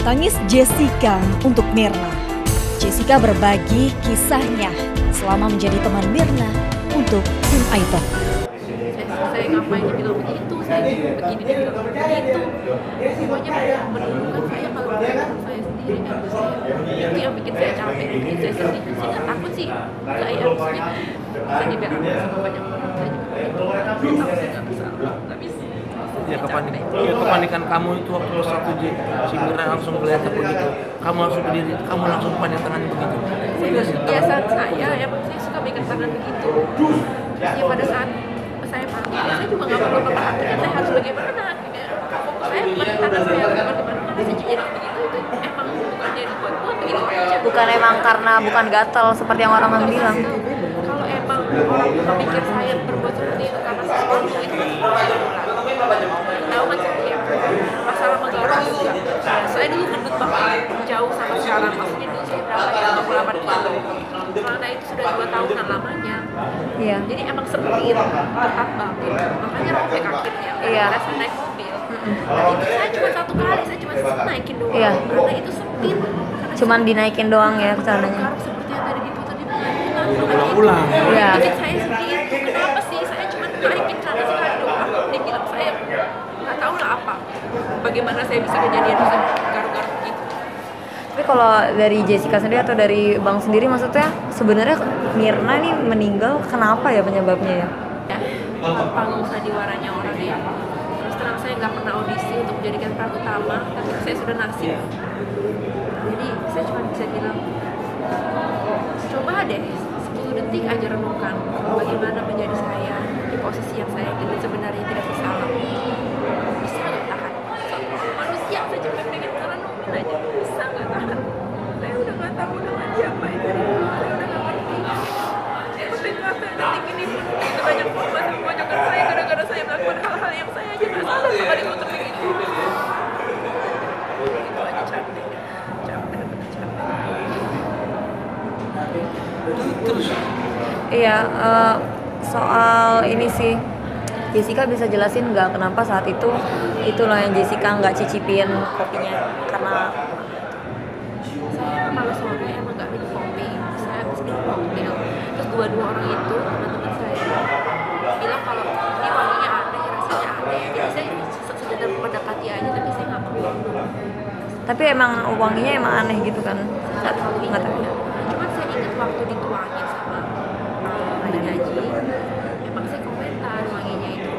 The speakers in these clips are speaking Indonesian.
Tangis Jessica untuk Mirna. Jessica berbagi kisahnya selama menjadi teman Mirna untuk tim Aiton. Saya ngapain dibilang begitu, saya begini dibilang begitu. Pokoknya menurunkan saya kalau bukan saya sendiri kan itu yang bikin saya capek, bikin saya sedih. Saya nggak takut sih, saya harusnya bisa dibilang sama banyak orang. Saya juga takut saya nggak bersalah, tapi ya kepanikan kamu itu waktu satu si Mirna langsung kelihatan begitu, kamu langsung berdiri, kamu langsung panik tangannya begitu. Kebiasaan saya, emang saya suka pegang tangan begitu. Ya pada saat saya panggil, saya juga nggak perlu memperhatikan saya harus bagaimana. Saya bukan tangan saya, bagaimana saya jadi begitu. Itu emang bukan jadi buat begitu aja. Bukan emang karena bukan gatal seperti yang orang bilang. Kalau emang orang memikir saya berbuat seperti itu karena sesuatu itu tahu kan saya masalah menggarap juga. Saya dulu gendut banget, jauh sama sekarang. Maksudnya dulu saya berapa ya, 28 kilo. Karena itu sudah 2 tahunan lamanya. Iya. Jadi emang sempit, ketat banget. Makanya robek akhirnya. Iya. Karena saya naik mobil. Nah, itu saya cuma 1 kali, saya cuma naikin doang. Iya. Karena itu sempit. Cuman dinaikin doang ya celananya. Garap seperti yang tadi gitu tadi. Pulang-pulang. Iya. Bikin saya sedih. Kenapa sih? Saya cuma naikin celana sekali doang. Dibilang saya nggak tahu lah apa. Bagaimana saya bisa kejadian bisa garuk-garuk gitu. Tapi kalau dari Jessica sendiri atau dari Bang sendiri, maksudnya sebenarnya Mirna nih meninggal kenapa ya penyebabnya ya? Ya, panggung sandiwaranya orang ya. Terus terang saya nggak pernah audisi untuk menjadikan peran utama, tapi saya sudah nasib. Jadi saya cuma bisa bilang, coba deh 10 detik aja renungkan bagaimana menjadi saya di posisi yang saya ingin sebenarnya tidak bersalah. Bisa nggak tahan? Seorang manusia saya cuma pengen renungin aja, bisa nggak tahan? Saya udah nggak tahu udah mati apa itu. Saya udah nggak ngerti. Ketika detik ini pun begitu banyak korban yang memojokkan saya gara-gara saya melakukan hal-hal yang saya aja nggak salah sama ditutup begitu. Itu aja capek, bener-bener capek. Terus Iya, soal ini sih Jessica bisa jelasin nggak kenapa saat itu itulah yang Jessica nggak cicipin kopinya karena Saya malas soalnya emang nggak minum kopi, saya habis minum koktail. Terus dua-dua orang itu teman-teman saya bilang kalau ini wanginya aneh, rasanya aneh. Jadi saya sekedar mendekati aja, tapi saya nggak mau. tapi emang wanginya emang aneh gitu kan? Nggak terlalu ingat ya. Cuman saya ingat waktu dituangin sama penyaji, emang saya komentar wanginya itu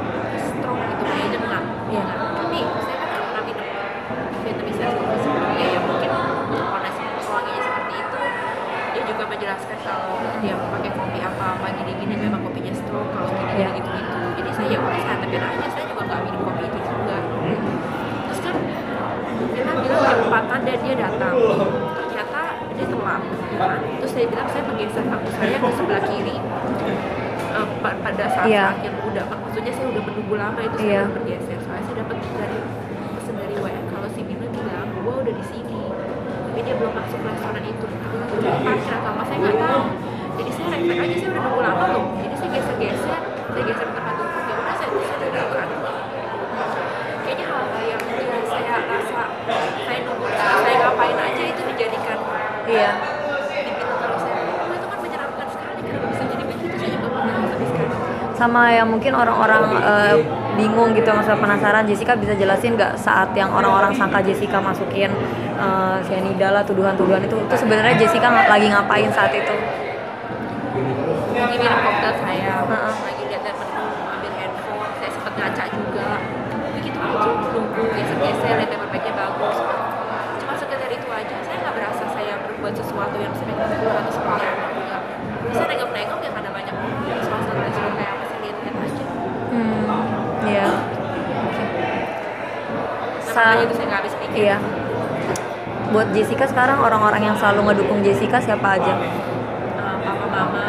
strong gitu, kayaknya enggak. Ya nggak. Tapi saya kan nggak pernah minum Vietnamese es sebelumnya ya, mungkin karena wanginya seperti itu. Dia juga menjelaskan kalau dia pakai kopi apa gini-gini, memang kopinya strong kalau gini gitu-gitu. Jadi saya ya udah saya tepin aja, saya juga nggak minum kopi itu juga. Terus kan Mirna bilang jam 4-an dan dia datang. Ternyata dia telat. Terus saya bilang saya menggeser kartu saya ke sebelah kiri. Pada saat yang udah, maksudnya saya udah menunggu lama itu saya udah bergeser. Soalnya saya dapat pesan dari WN kalau si Mirna bilang gua udah di sini, tapi dia belum masuk restoran itu. Aku cuma parkir atau apa saya nggak tahu. Jadi saya refleks aja, saya udah nunggu lama loh. Jadi saya geser ke tempat duduk. Ya udah saya duduk kan. Kayaknya hal-hal yang saya rasa saya nunggu saya ngapain aja itu dijadikan dibilang kalau saya itu kan menyeramkan sekali, kenapa bisa jadi begitu saya juga nggak tahu sampai sekarang. Sama yang mungkin orang-orang bingung gitu, masalah penasaran, Jessica bisa jelasin nggak saat yang orang-orang sangka Jessica masukin cyanida lah, tuduhan-tuduhan itu sebenarnya Jessica lagi ngapain saat itu? Lagi minum koktail saya, lagi lihat menu, ambil handphone, saya sempat ngaca juga. Begitu aja, nunggu geser-geser, lihat paperbacknya bagus. Cuma sekedar itu aja, saya nggak berasa saya berbuat sesuatu yang spektakuler atau seperti apa. Enggak. Bisa nengok-nengok yang ada banyak suasana restoran kayak apa sih, lihat aja. Iya. Makanya itu saya nggak habis pikir. Iya. Buat Jessica sekarang orang-orang yang selalu ngedukung Jessica siapa aja? Papa, mama,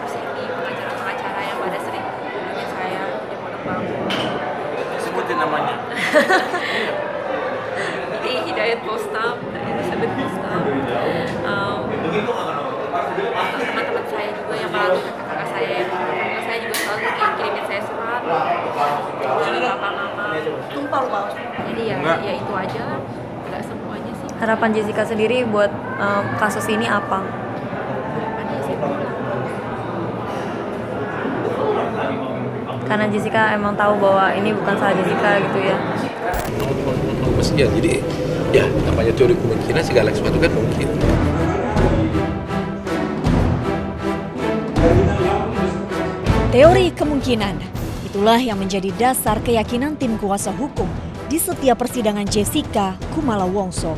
terus ini pengacara-pengacara yang pada sering hubungin saya di Pondok Bambu. sebutin namanya. Jadi Hidayat Bostam, Elizabeth Bostam, teman-teman saya juga yang melalui kakak-kakak saya juga selalu kirimin saya surat dari papa mama. Jadi ya itu aja lah, nggak semuanya. Harapan Jessica sendiri buat kasus ini apa? Harapannya sih pulang. Karena Jessica emang tahu bahwa ini bukan salah Jessica gitu ya. Mestinya jadi ya namanya teori kemungkinan segala sesuatu kan mungkin. Teori kemungkinan, itulah yang menjadi dasar keyakinan tim kuasa hukum di setiap persidangan Jessica Kumala Wongso.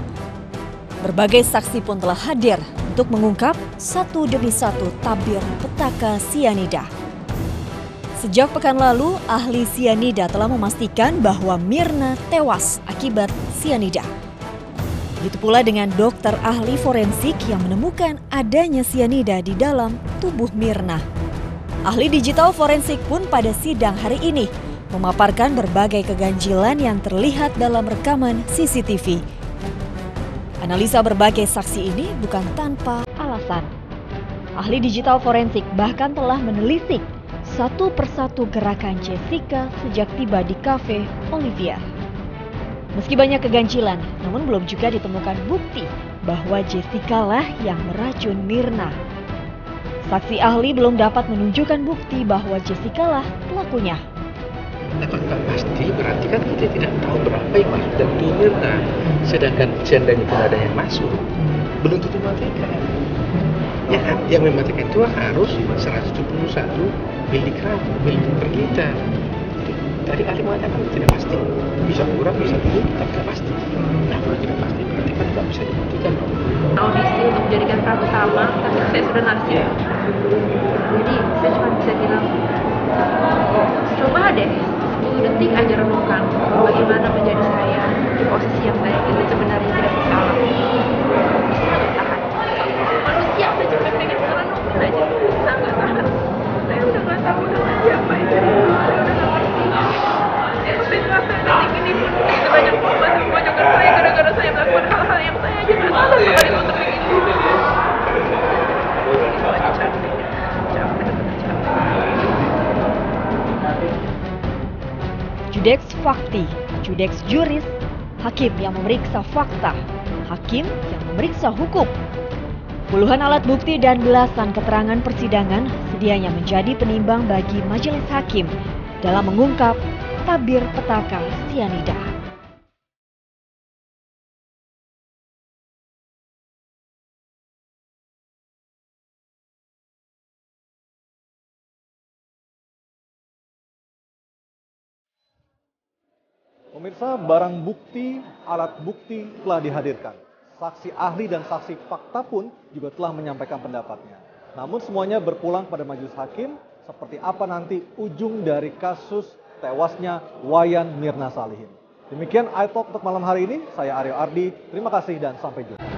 Berbagai saksi pun telah hadir untuk mengungkap satu demi satu tabir petaka sianida. Sejak pekan lalu, ahli sianida telah memastikan bahwa Mirna tewas akibat sianida. Begitu pula dengan dokter ahli forensik yang menemukan adanya sianida di dalam tubuh Mirna. Ahli digital forensik pun pada sidang hari ini memaparkan berbagai keganjilan yang terlihat dalam rekaman CCTV. Analisa berbagai saksi ini bukan tanpa alasan. Ahli digital forensik bahkan telah menelisik satu persatu gerakan Jessica sejak tiba di kafe Olivier. Meski banyak keganjilan, namun belum juga ditemukan bukti bahwa Jessica lah yang meracun Mirna. Saksi ahli belum dapat menunjukkan bukti bahwa Jessica lah pelakunya. Kalau tak pasti berarti kan kita tidak tahu berapa yang masuk dalam tubuh Mirna. Sedangkan seandainya pun ada yang masuk, belum tentu mematikan. Ya kan? Yang mematikan itu harus 171 miligram per liter. Tadi ahli mengatakan tidak pasti. Bisa kurang, bisa lebih, tapi tidak pasti. Nah, kalau tidak pasti berarti kan tidak bisa dibuktikan. Audisi untuk menjadikan pelaku utama, tapi saya sudah narasi. Jadi saya cuma bisa bilang, coba deh 10 detik aja renungkan bagaimana menjadi saya di posisi yang saya itu sebenarnya tidak bersalah. Saya nggak tahan. Manusia saya cuma pengen merenungin aja, saya nggak tahan. Saya udah nggak tahu dengan siapa itu. Saya udah nggak ngerti. Sampai ngerasain detik ini pun begitu banyak korban yang memojokkan saya gara-gara saya melakukan hal-hal yang saya aja nggak tahu sekali untuk begitu. Judex fakti, judex juris, hakim yang memeriksa fakta, hakim yang memeriksa hukum. Puluhan alat bukti dan belasan keterangan persidangan sedianya menjadi penimbang bagi majelis hakim dalam mengungkap tabir petaka sianida. Pemirsa, barang bukti, alat bukti telah dihadirkan. Saksi ahli dan saksi fakta pun juga telah menyampaikan pendapatnya. Namun semuanya berpulang pada majelis hakim seperti apa nanti ujung dari kasus tewasnya Wayan Mirna Salihin. Demikian iTalk untuk malam hari ini. Saya Aryo Ardi. Terima kasih dan sampai jumpa.